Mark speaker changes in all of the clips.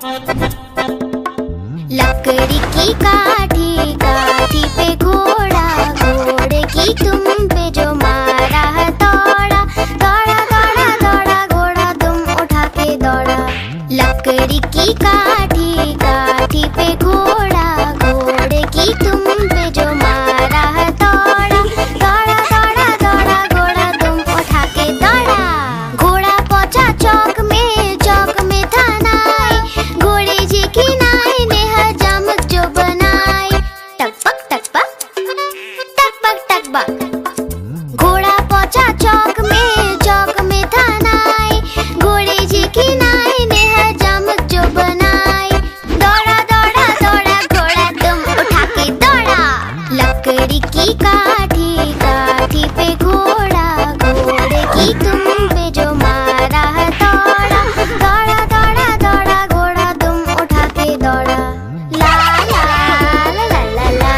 Speaker 1: लकड़ी की काठी, काठी पे घोड़ा, घोड़े की तुम पे जो मारा हथौड़ा, दौड़ा दौड़ा दौड़ा घोड़ा तुम उठा के दौड़ा। लकड़ी की काठी, काठी पे घोड़ा, घोड़े की तुम पे जो मारा हथौड़ा, दौड़ा दौड़ा दौड़ा घोड़ा तुम उठा के दौड़ा। घोड़ा पहुंचा चौक में, चौक में था नाई, घोड़े जी की नाई ने हजामत जो बनाई। टकपक टकपक टकपक टकपक। घोड़ा पहुंचा चौक में, चौक में था नाई, घोड़े जी की नाई ने हजामत जो बनाई। दौड़ा दौड़ा दौड़ा घोड़ा तुम उठा के दौड़ा। लकड़ी की काठी, काठी पे घोड़ा, घोड़े की तुम पे जो मारा हथौड़ा, दौड़ा दौड़ा दौड़ा घोड़ा तुम उठा के दौड़ा। ला ला ला ला ला ला ला।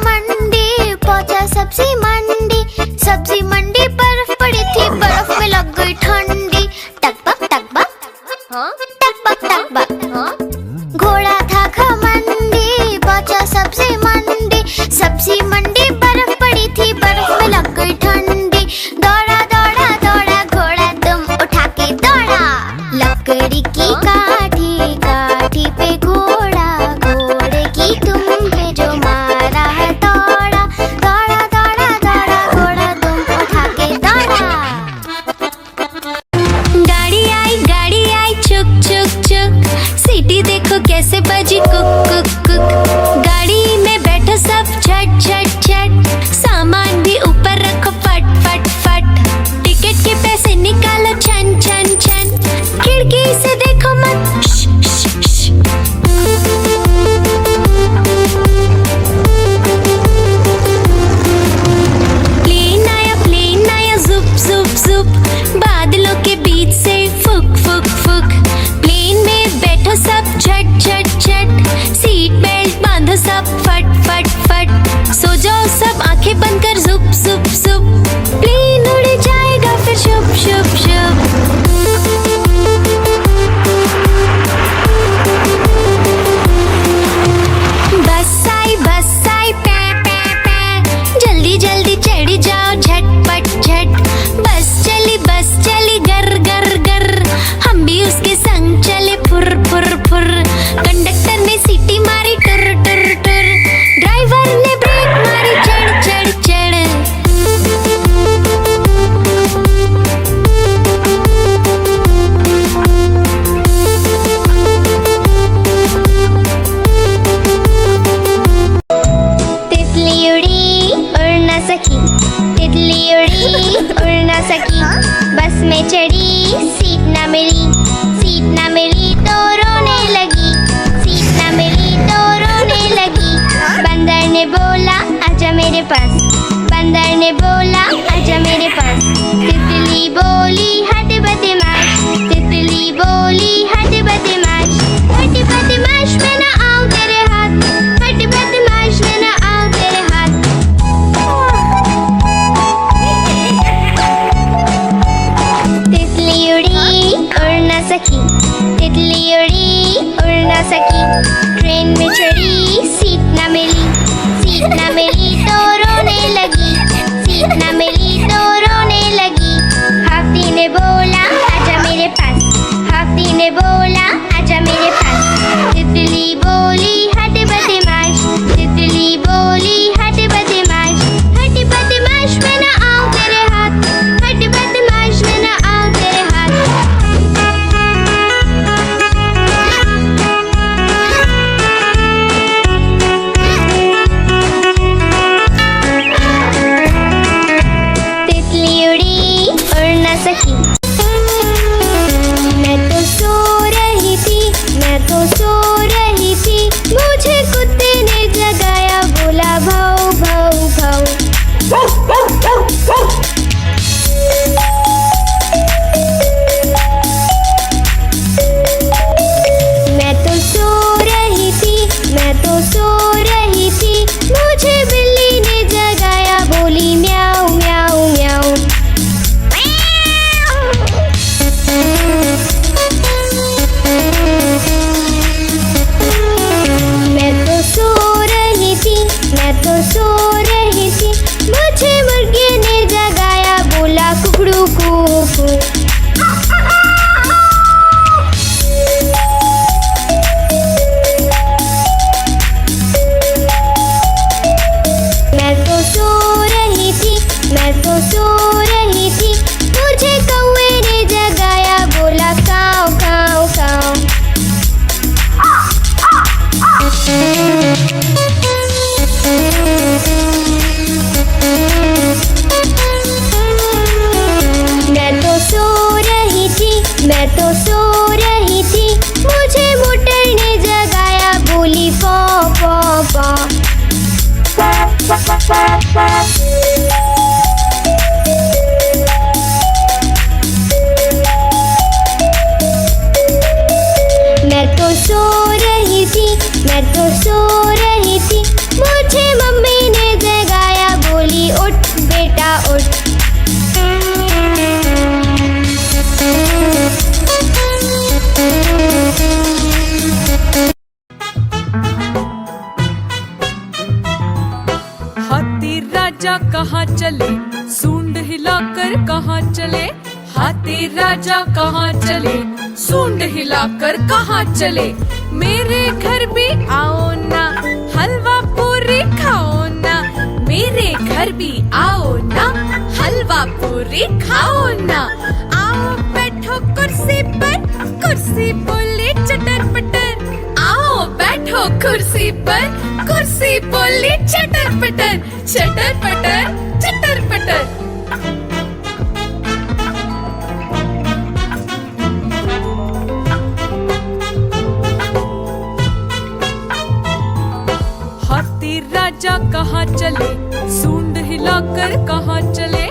Speaker 1: मंडी पहुंचा सब्जी मंडी, सब्जी मंडी बर्फ पड़ी थी, बर्फ में लग गई ठंडी। टकपक टकपक टकपक टकपक। घोड़ा था घमंडी, पहुंचा सब्जी मंडी, सब्जी मंडी बर्फ पड़ी थी, बर्फ में लग गई ठंडी। दौड़ा दौड़ा दौड़ा घोड़ा तुम उठा के दौड़ा। लकड़ी की काठी, काठी पे घोड़ा, घोड़े की तुम पे जो मारा हथौड़ा, दौड़ा दौड़ा दौड़ा घोड़ा तुम उठा के दौड़ा। गाड़ी आई चुक चुक चुक, सीटी देखो कैसे बजी कुक कुक कुक। गाड़ी में बैठो सब झट झट झट, सामान भी ऊपर रखो फट फट फट। टिकट के पैसे निकालो छन छन छन, खिड़की से देखो मत श, श, श। प्लेन आया जुप जुप जुप, बादलों के बीच से फुक फुक फुक। प्लेन में बैठो सब झट झट झट, सीट बेल्ट बांधो सब फट फट फट। सो जाओ सब आंखें बंद कर जुप जुप जुप, प्लेन उड़ जाएगा फिर शुप शुप शुप। बस आई पै पै पै, जल्दी जल्दी चढ़ जाओ झटपट झट। बस चली गर गर गर, हम भी उसके संग चले फुर फुर फुर। कंडक्टर ने सीटी मारी टुर टुर टुर, ड्राइवर ने ब्रेक मारी चढ़ चढ़ चढ़। तितली उड़ी उड़ न सकी, तितली उड़ी उड़ न सकी। बस में चढ़ी सीट न मिली, सीट न मिली तो रोने लगी, सीट न मिली तो रोने लगी। बंदर ने बोला आजा मेरे पास, बंदर ने बोला आजा मेरे पास। तितली बोली हट बदमाश, तितली बोली हट बदमाश, हट बदमाश मैं ना आऊं तेरे हाथ, हट बदमाश मैं ना आऊं तेरे हाथ। तितली उड़ी उड़ न सकी, तितली उड़ी उड़ न सकी। ट्रेन में चढ़ी सीट न मिली, सीट न मिली तो रोने लगी, सीट न मिली तो रोने लगी। हाथी ने बोला आजा मेरे पास, हाथी ने बोला आजा मेरे पास। तितली बोली हट बदमाश, तितली बोली हट बदमाश, हट बदमाश मैं ना आऊं तेरे हाथ, हट बदमाश मैं ना आऊं तेरे हाथ।
Speaker 2: चले, हाथी राजा कहाँ चले, सूंड हिलाकर कहाँ चले। मेरे घर भी आओ ना, हलवा पूरी खाओ ना, मेरे घर भी आओ ना, हलवा पूरी खाओ ना। आओ बैठो कुर्सी पर, कुर्सी बोले चटर पटर, आओ बैठो कुर्सी पर, कुर्सी बोले चटर पटर, चटर पटर चटर पटर। हाथी राजा कहाँ चले, सूंड हिलाकर कहाँ चले,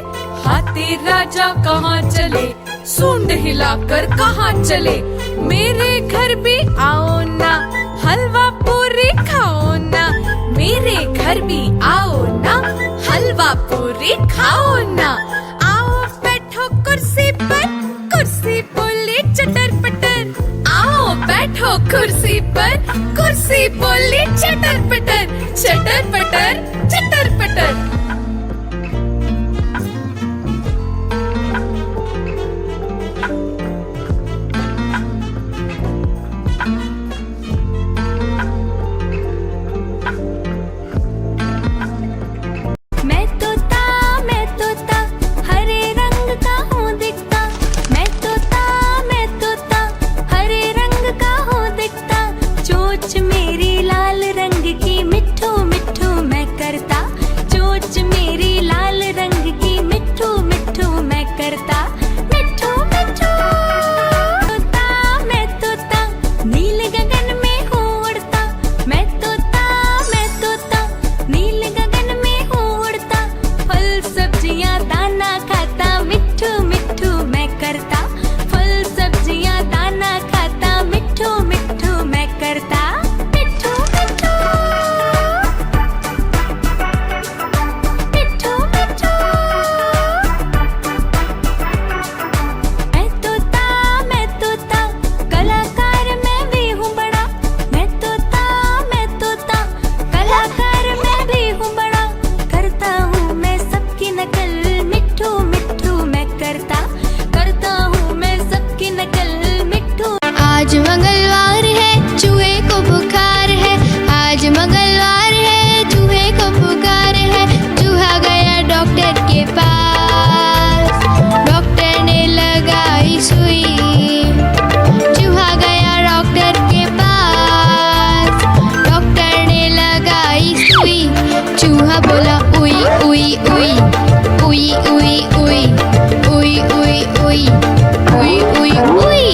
Speaker 2: हाथी राजा कहाँ चले, सूंड हिलाकर कहाँ चले। मेरे घर भी आओ ना, हलवा पूरी खाओ ना, मेरे घर भी आओ ना, हलवा पूरी खाओ ना। आओ बैठो कुर्सी पर, कुर्सी बोले चटर पटर, आओ बैठो कुर्सी पर, कुर्सी बोले चटर पटर, चटर पटर चटर पटर।
Speaker 3: मैं तोता हरे रंग का हूँ दिखता, मैं तोता हरे रंग का हूँ दिखता। चोंच मेरी लाल रंग की मिट्ठू मिट्ठू मैं करता, चोंच मेरी लाल रंग की मिट्ठू मिट्ठू मैं करता, मिट्ठू मिट्ठू। मैं तोता नील गगन में हूँ उड़ता, मैं तोता नील गगन में हूँ उड़ता। फल सब्जियाँ दाना खाता, मिट्ठू मिट्ठू मैं करता, फल सब्जियाँ दाना खाता, मिट्ठू मिट्ठू मैं करता, मिट्ठू मिट्ठू मिट्ठू मिट्ठू। मैं तोता कलाकार मैं भी हूँ बड़ा, मैं तोता कलाकार मैं भी हूँ बड़ा। करता हूँ मैं सबकी नकल, मिट्ठू मिट्ठू मैं करता हूँ मैं सबकी नकल, मिट्ठू।
Speaker 1: आज मंगलवार है, चूहे को बुखार है, आज मंगलवार है, चूहे को बुखार है। चूहा गया डॉक्टर के पास, डॉक्टर ने लगाई सुई। चूहा गया डॉक्टर के पास, डॉक्टर ने लगाई सुई। चूहा बोला उई उई उई उई उई उई उई उई उई उई उई उई।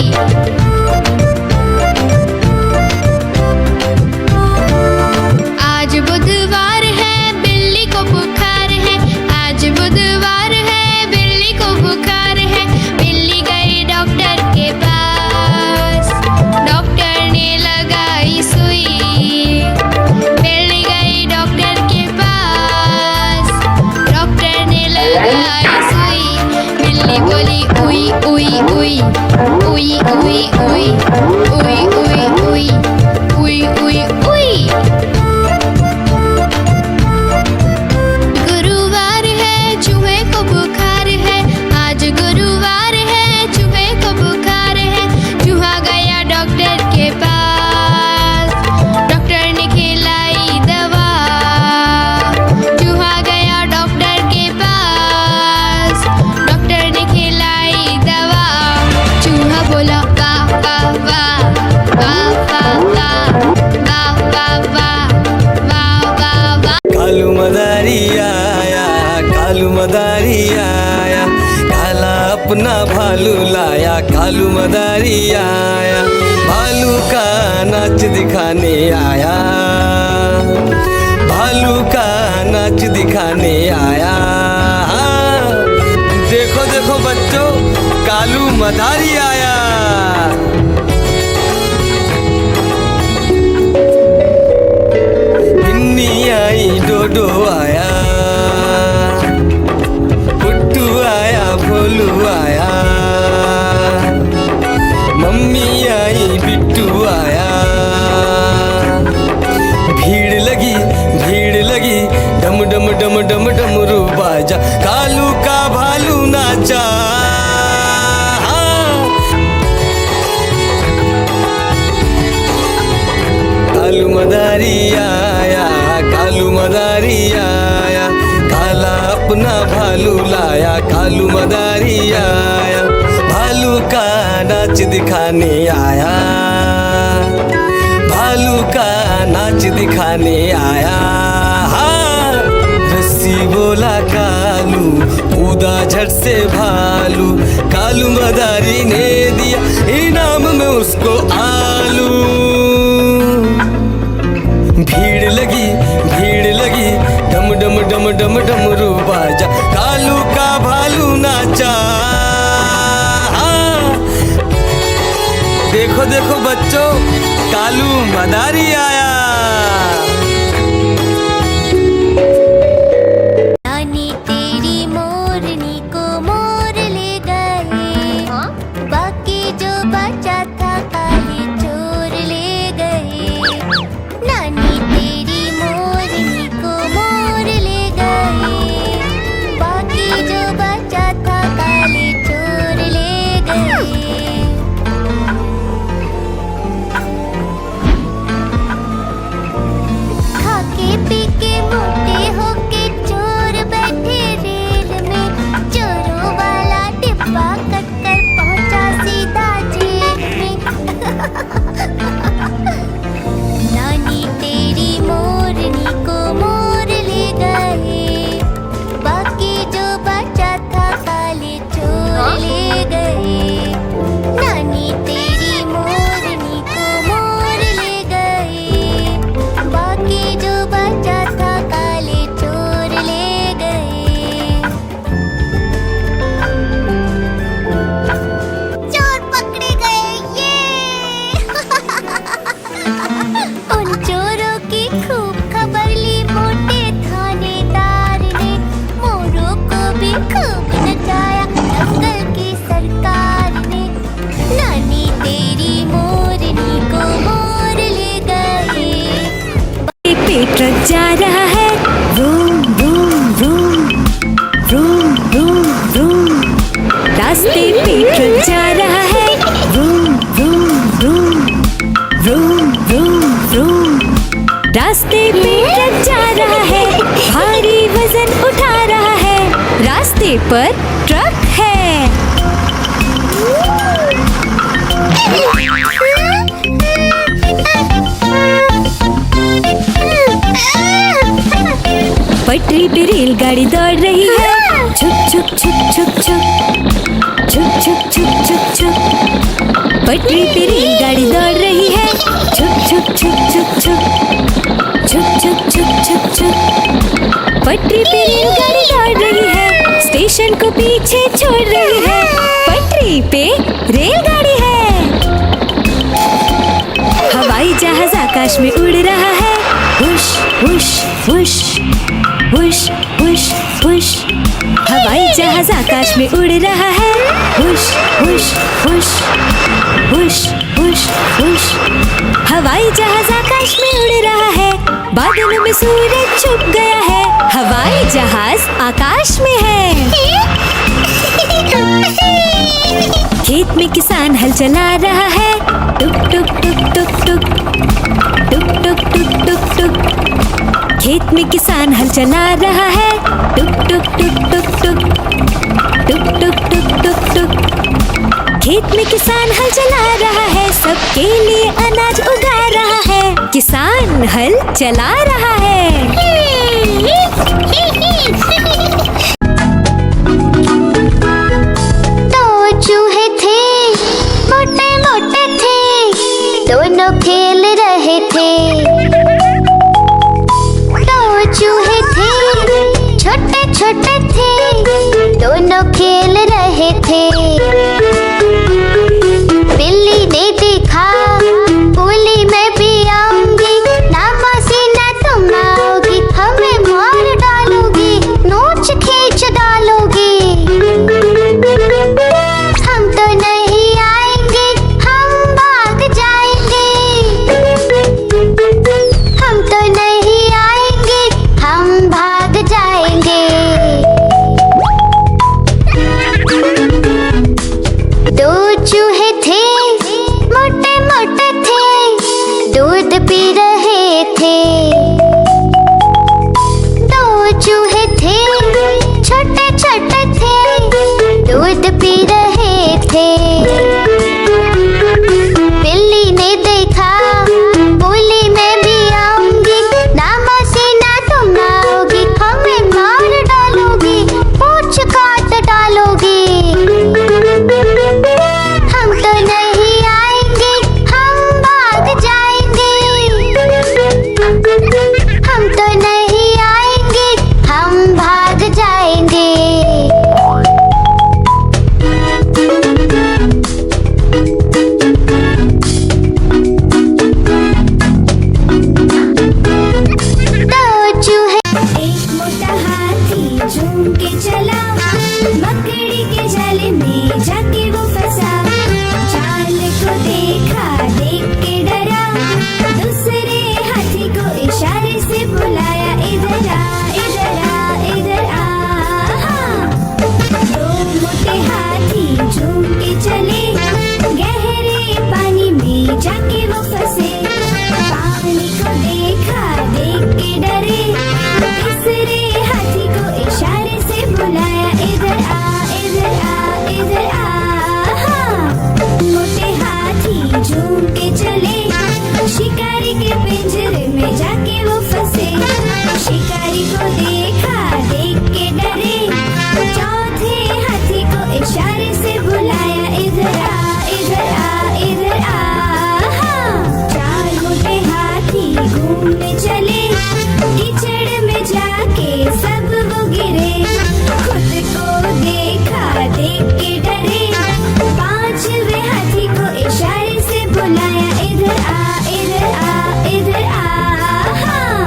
Speaker 1: आज बुधवार है, बिल्ली को बुखार है, आज बुधवार है, बिल्ली को बुखार है। बिल्ली गई डॉक्टर के पास, डॉक्टर ने लगाई सुई। बिल्ली गई डॉक्टर के पास, डॉक्टर ने लगाई सुई। बिल्ली बोली उई उई उई उई उई उई उई उई उई उई उई उई। गुरुवार है, चूहे को बुखार है, आज गुरुवार है, चूहे को बुखार है। चूहा गया डॉक्टर के पास, डॉक्टर ने खिलाई दवा। चूहा गया डॉक्टर के पास, डॉक्टर ने खिलाई दवा। चूहा बोला वाह वाह वाह वाह वाह वाह वाह वाह वाह वाह वाह।
Speaker 4: कालू मदारी आया, कालू मदारी आया, काला अपना भालू लाया, कालू मदारी आया, भालू का नाच दिखाने आया, भालू का नाच दिखाने आया। देखो देखो बच्चों, कालू मदारी आया। बिन्नी आई, डोडो आया, पुट्टू आया, भोलू आया, मम्मी आई, बिट्टू आया। भीड़ लगी, डम डम डम डम डमरू बाजा, कालू का भालू नाचा। आया, भालू का नाच दिखाने आया। हाँ, रस्सी बोला कालू, कूदा झट से भालू। कालू मदारी ने दिया इनाम में उसको आलू। भीड़ लगी डम डम डम डम डमरू बाजा। कालू का भालू नाचा। हाँ, देखो देखो बच्चों, कालू मदारी आया।
Speaker 3: नानी तेरी मोरनी को मोर ले गए, बाकी जो बचा था काले चोर ले गए। नानी तेरी मोरनी को मोर ले गए, बाकी जो बचा था काले चोर ले गए। खाके पी के मोटे होके चोर बैठे रेल में, चोरों वाला डिब्बा कट कर पहुंचा सीधा जेल में। नानी तेरी मोरनी को मोर ले गए, बाकी जो बचा था काले चोर ले गए। नानी तेरी मोरनी को मोर ले गए, बाकी जो बचा था काले चोर ले गए। चोर पकड़े गए ये। उन चोरों की खूब खबर ली मोटे थानेदार ने, मोरों को भी खूब नचाया जंगल की सरकार ने। नानी तेरी मोरनी को मोर ले गए। पे ट्रक जा रहा है, room room room room room room. रास्ते पे ट्रक जा रहा है, room room room room room room. रास्ते पे ट्रक जा रहा है, भारी वजन उठा रहा है, रास्ते पर ट्रक है। पटरी पे रेलगाड़ी दौड़ रही है, छुक छुक छुक छुक छुक छुक छुक छुक छुक छुक। पटरी पे रेलगाड़ी दौड़ रही है, छुक छुक छुक छुक छुक छुक छुक छुक छुक छुक। पटरी पे रेलगाड़ी दौड़ रही है, स्टेशन को पीछे छोड़ रही है, पटरी पे रेलगाड़ी है। हवाई जहाज आकाश में उड़ रहा है, हुश हुश हुश हुश हुश हुश। हवाई जहाज आकाश में उड़ रहा है, हुश हुश हुश हुश हुश हुश। हवाई जहाज आकाश में उड़ रहा है, बादलों में सूरज छुप गया है, हवाई जहाज आकाश में है। खेत में किसान हल चला रहा है, टुक टुक टुक टुक टुक टुक टुक टुक टुक टुक। खेत में किसान हल चला रहा है, टुक टुक टुक टुक टुक टुक टुक टुक टुक टुक। खेत में किसान हल चला रहा है, सबके लिए अनाज उगा रहा है, किसान हल चला रहा है।
Speaker 1: चूहे थे मोटे मोटे थे, दोनों खेल रहे थे। दो चूहे थे छोटे छोटे थे, दोनों खेल रहे थे। बिल्ली ने देखा, बोली मैं भी आऊंगी, ना मौसी ना तुम आओगी, हमें मार डालोगी, नोच खींच डालोगी। हम तो नहीं आएंगे, हम भाग जाएंगे। हम तो नहीं आएंगे, हम भाग जाएंगे। दो चूहे थे में जाके वो फंसे। पानी को देखा, देख के डरे, तीसरे हाथी को इशारे से बुलाया, इधर आ, इधर आ, इधर आ। हाँ। मोटे हाथी झूम के चले, शिकारी के पिंजरे में जाके वो फंसे। शिकारी को देखा, देख के डरे, चौथे हाथी को इशारे से बुलाया, इधर आ, इधर आ, इधर आ। हाँ। चार मोटे हाथी घूमने चले, कीचड़ में जाके सब वो गिरे, खुद को देखा, देख के डरे, पांचवे हाथी को इशारे से बुलाया, इधर आ, इधर आ, इधर आ। हाँ।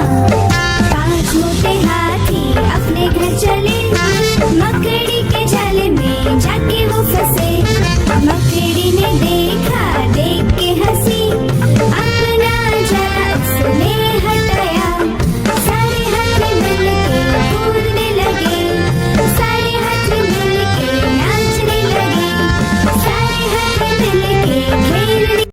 Speaker 1: पांच मोटे हाथी अपने घर चले, मकड़ी के जाले में जाके वो फंसे। मकड़ी ने देखा, देख के हंसी, अपना जाला उसने हटाया। सारे हाथी मिलके कूदने लगे, सारे हाथी मिलके नाचने लगे, सारे हाथी मिलके खेलने।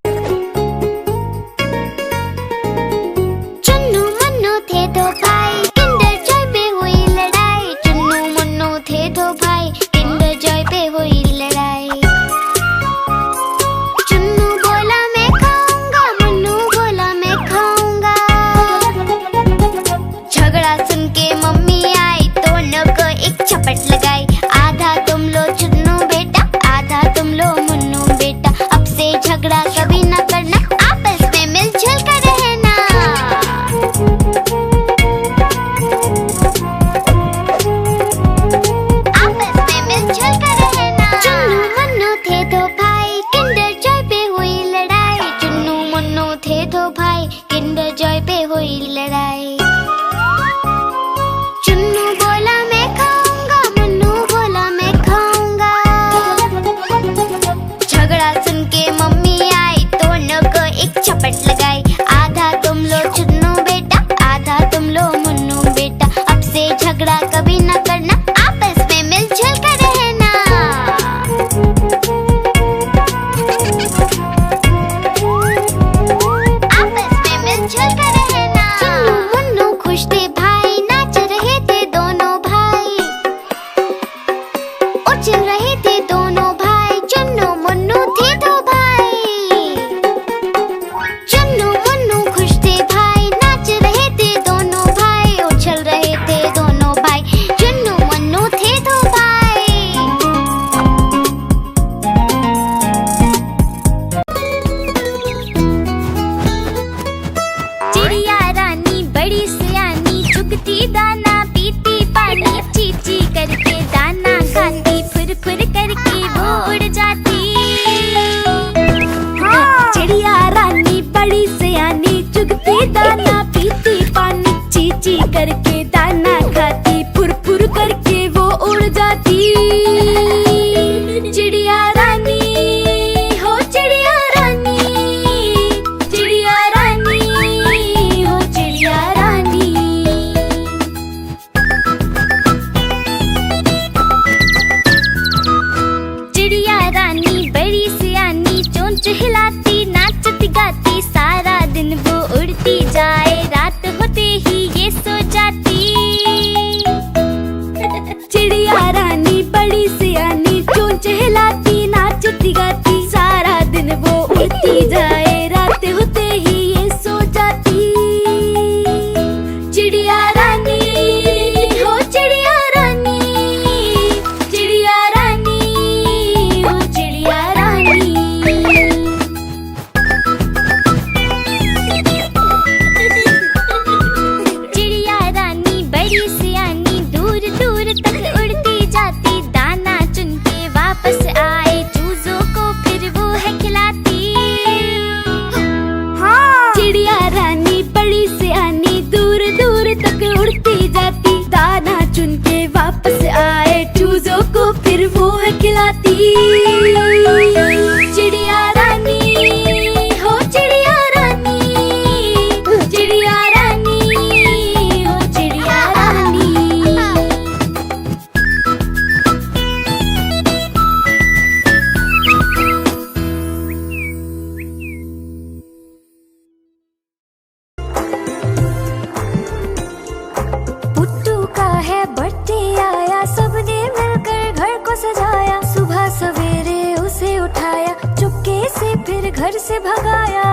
Speaker 3: से भगाया।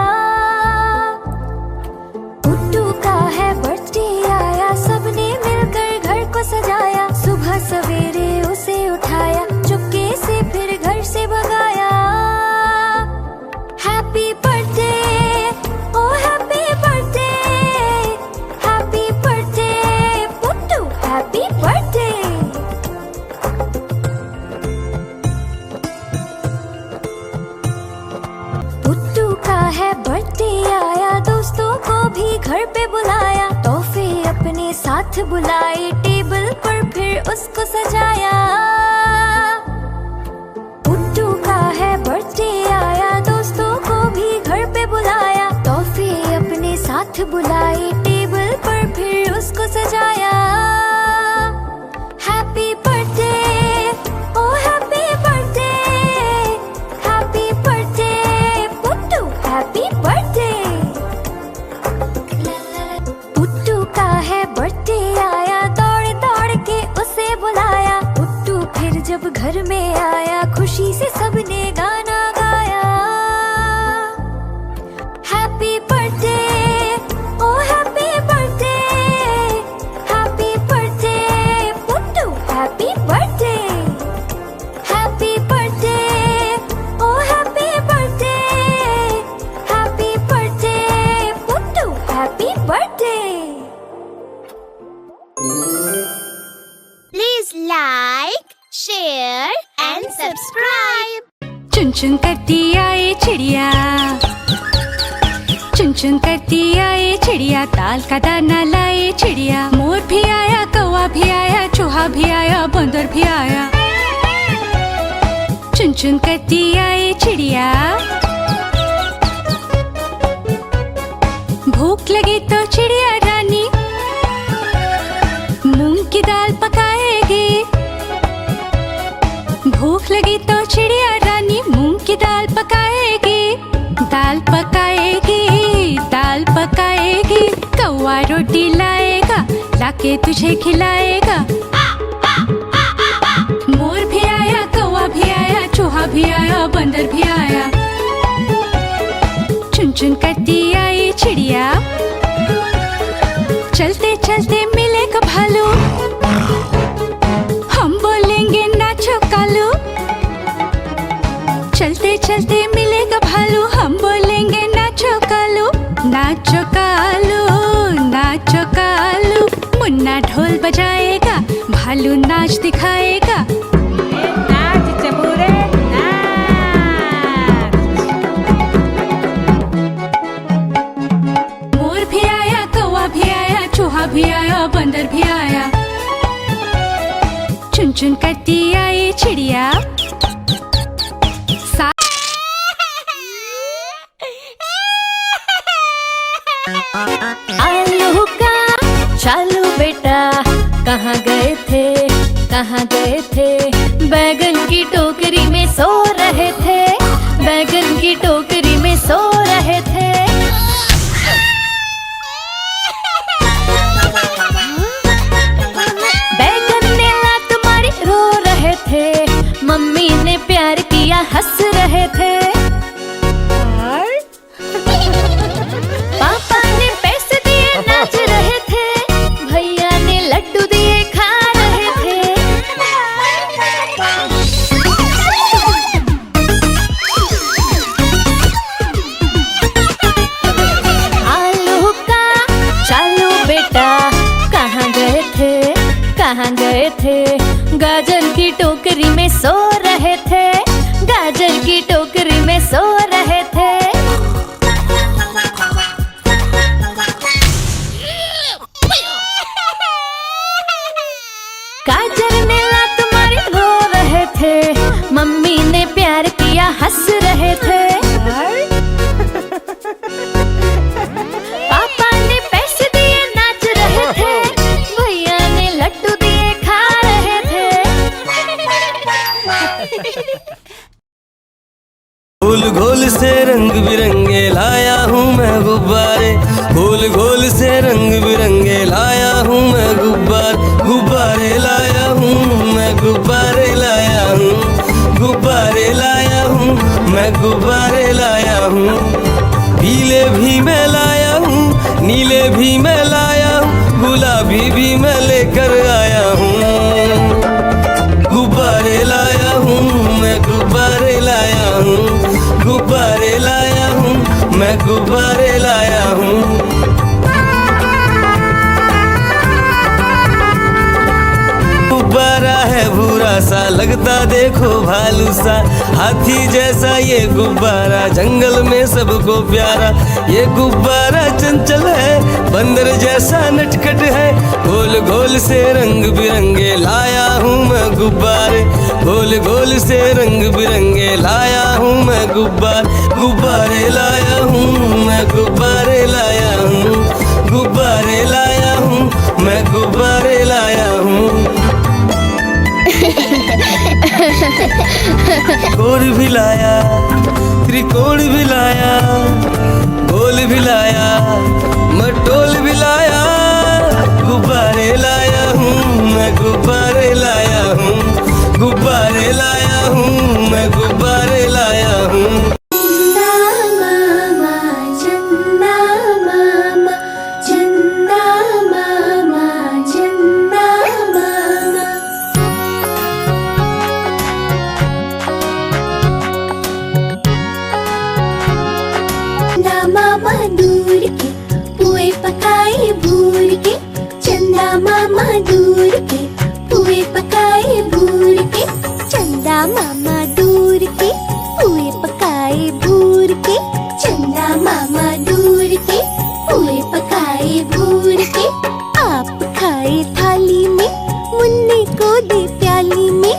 Speaker 3: पुट्टू का है बर्थडे आया, सबने मिलकर घर को सजाया। सुबह सवेरे उसे उठाया, चुपके से फिर घर से भगाया। हैप्पी बर्थडे, ओ happy birthday, happy birthday Puttu, happy birthday. Puttu का है बर्थडे आया, दोस्तों को भी घर पे बुलाया। तोहफे अपने साथ बुलाए, टेबल पर फिर उसको सजाया। पुट्टू का है बर्थडे आया, दोस्तों को भी घर पे बुलाया। तोहफे अपने साथ बुलाए, टेबल पर फिर उसको सजाया। हैप्पी बर्थडे, ओ happy birthday, happy birthday Puttu, happy birthday. Puttu का है बर्थडे आया, दौड़ दौड़ के उसे बुलाया। पुट्टू फिर जब घर में आया, खुशी से सबने गाना गाया। Happy birthday, O happy birthday, happy birthday Puttu, happy birthday. Happy birthday, O happy birthday, happy birthday Puttu, happy birthday.
Speaker 1: Please like, share and subscribe.
Speaker 3: चुन चुन करती आए चिड़िया, चुन चुन करती आए चिड़िया, ताल का दाना लाए चिड़िया। मोर भी आया, कौवा भी आया, चूहा भी आया, बंदर भी आया। चुन चुन करती आए चिड़िया। भूख लगी तो चिड़िया रानी मूंग की दाल पकाएगी। भूख लगी तो चिड़िया रानी मूंग की दाल पकाएगी। दाल पकाएगी, दाल पकाएगी। कौवा रोटी लाएगा, लाके तुझे खिलाएगा। मोर भी आया, कौवा भी आया, चूहा भी आया, बंदर भी आया। चुन चुन करती आई चिड़िया। चलते चलते मिलेगा भालू, हम बोलेंगे नाचो कालू। चलते चलते मिलेगा भालू, हम बोलेंगे नाचो कालू। नाचो कालू, नाचो कालू। मुन्ना ढोल बजाएगा, भालू नाच दिखाएगा।
Speaker 2: नाच चबूरे नाच।
Speaker 3: मोर भी आया, कौवा भी आया, चूहा भी आया, बंदर भी आया। चुन चुन करती आई चिड़िया। आलू का चालू बेटा, कहाँ गए थे, कहाँ गए थे। बैगन की टोकरी में सो रहे थे, बैगन की टोकरी में सो रहे थे। बैगन ने लात मारी, रो रहे थे। मम्मी ने प्यार किया, हंस रहे थे। पापा ने पैसे दिए, नाच रहे थे। भैया ने लड्डू दिए, खा रहे थे। आलू का चालू बेटा, कहाँ गए थे, कहाँ गए थे। गाजर की टोकरी में सो रहे थे, गाजर की टोकरी में सो रहे थे। गाजर ने लात मारी, रो रहे थे। मम्मी ने प्यार किया, हंस रहे थे। पापा ने पैसे दिए, नाच रहे थे। भैया ने लड्डू दिए, खा रहे थे।
Speaker 4: गोल गोल से रंग बिरंगे लाया हूँ मैं गुब्बारे, गोल गोल से रंग बिरंगे लाया हूँ मैं गुब्बारे लाया हूँ मैं, गुब्बारे लाया हूँ, गुब्बारे लाया हूँ मैं, गुब्बारे लाया हूँ। हूँ, पीले भी मैं लाया हूँ, नीले भी मैं लाया हूँ, गुलाबी भी मैं लेकर आया हूँ। गुब्बारे लाया हूँ मैं, गुब्बारे लाया हूँ, गुब्बारे लाया हूँ मैं, गुब्बारे लाया हूँ। गुब्बारा है भूरा सा, लगता देखो भालू सा, हाथी जैसा ये गुब्बारा, जंगल में सबको प्यारा। ये गुब्बारा चंचल है, बंदर जैसा नटखट है, गोल गोल से रंग बिरंगे लाया हूँ मैं गुब्बारे, गोल गोल से रंग बिरंगे लाया हूँ मैं गुब्बारे लाया हूँ मैं, गुब्बारे लाया हूँ, गुब्बारे लाया हूँ मैं, गुब्बारे लाया हूँ। गोल भी लाया, त्रिकोण भी लाया, गोल भी लाया, मटोल भी लाया, गुब्बारे लाया हूँ मैं, गुब्बारे लाया हूँ, गुब्बारे लाया हूँ मैं, गुब्बारे लाया हूँ।
Speaker 3: मामा दूर के पुए पकाए भूर के, चंदा मामा दूर के पुए पकाए भूर के, चंदा मामा दूर के पुए पकाए भूर के, चंदा मामा दूर के पुए पकाए भूर के। आप खाए थाली में, मुन्ने को दे प्याली में,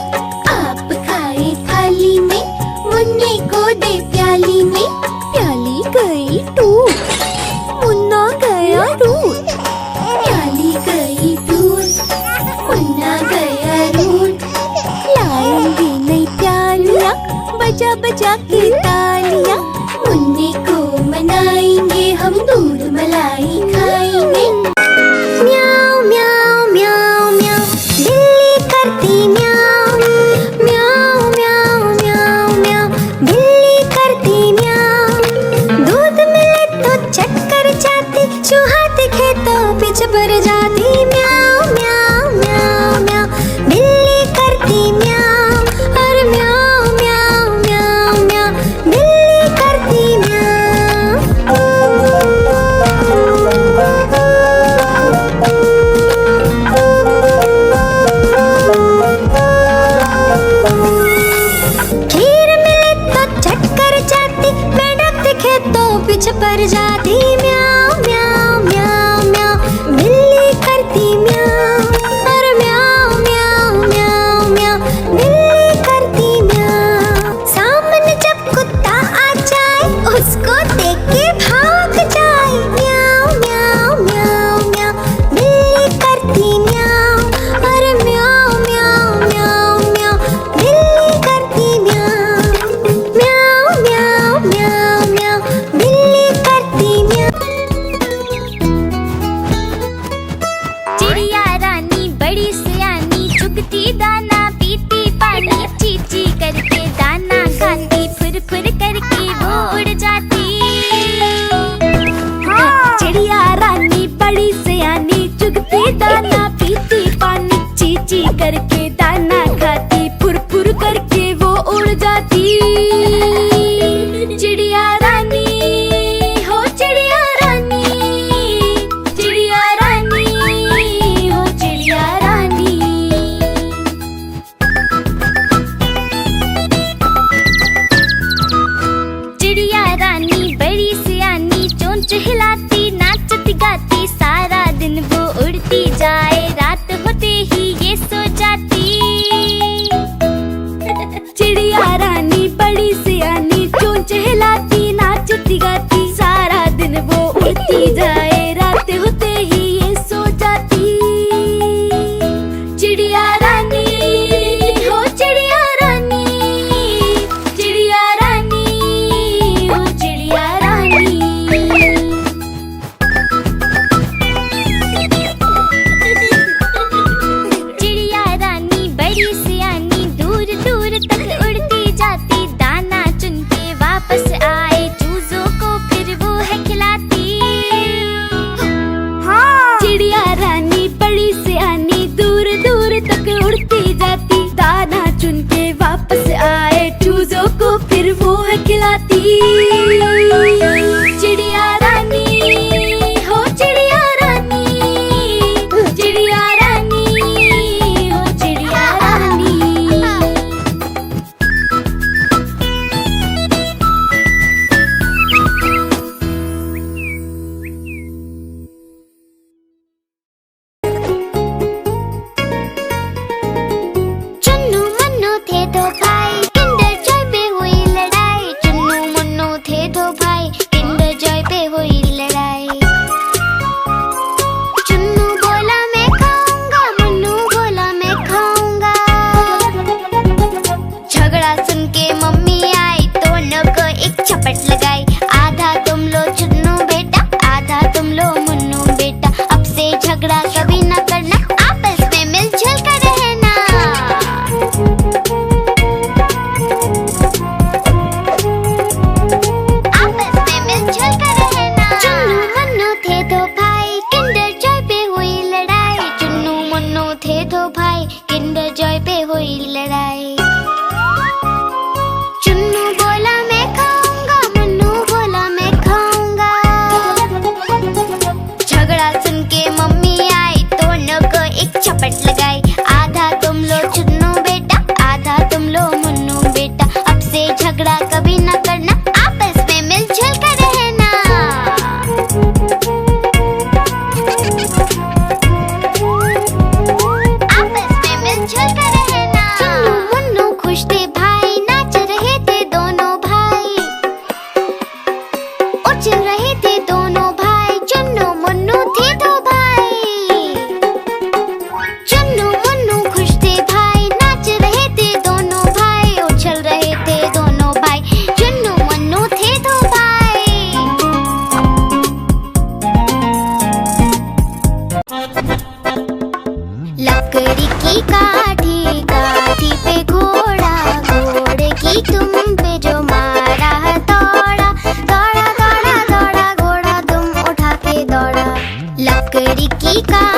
Speaker 3: आप खाए थाली में, मुन्ने को दे प्याली में, प्याली गई टूट, मुन्ना गया रूट, प्याली गई टूट, मुन्ना गया रूट। लाएंगे नई प्यालियाँ, बजा बजा के तालियाँ, मुन्ने को मनाएंगे हम, दूध मलाई खाएंगे। म्याऊ म्याऊ म्याऊ म्याऊ, बिल्ली करती म्याऊ, म्याऊ म्याऊ म्याऊ म्याऊ, बिल्ली करती म्याऊ। दूध मिले तो चक्कर जाती, चूहा दिखे तो पीछे पड़ जाती। म्याऊ म्याऊ म्याऊ म्याऊ, बिल्ली करती म्याऊ, और म्याऊ म्याऊ म्याऊ म्याऊ, बिल्ली करती म्याऊ। खीर मिले तो चक्कर जाती, मेंढक दिखे तो पीछे पड़ जाती। म्याऊ म्याऊ म्याऊ म्याऊ, बिल्ली करती म्याऊ, और म्याऊ म्याऊ म्याऊ म्याऊ, बिल्ली करती म्याऊ। सामने जब कुत्ता आ जाए, उसको देख के भाग जाए। म्याऊ म्याऊ म्याऊ म्याऊ, बिल्ली करती म्याऊ, और म्याऊ म्याऊ म्याऊ म्याऊ, बिल्ली करती म्याऊ। म्याऊ म्याऊ म्याऊ म्याऊ, बिल्ली करती म्याऊ।
Speaker 1: चिड़िया रानी बड़ी सयानी, चुगती दाना पीती पानी, चींची करके दाना खाती, फुर फुर करके वो उड़ जाती।
Speaker 3: चिड़िया रानी बड़ी सयानी, चुगती दाना पीती पानी, चींची करके दाना खाती, फुर फुर करके वो उड़ जाती। चिड़िया रानी हो चिड़िया रानी, चिड़िया रानी हो चिड़िया रानी।
Speaker 1: चिड़िया रानी बड़ी सयानी, चोंच हिलाती, नाचती गाती, सारा दिन वो उड़ती जाए, रात होते ही ये सो जाती।
Speaker 3: चिड़िया रानी बड़ी सयानी, चोंच हिलाती, नाचती गाती, सारा दिन वो उड़ती जाए, रात होते ही ये सो जाती। चिड़िया रानी हो चिड़िया रानी, चिड़िया रानी हो चिड़िया रानी।
Speaker 1: चिड़िया रानी बड़ी सयानी, दूर दूर तक उड़ती जाती, दाना चुन के वापस आए, चूजों की काठी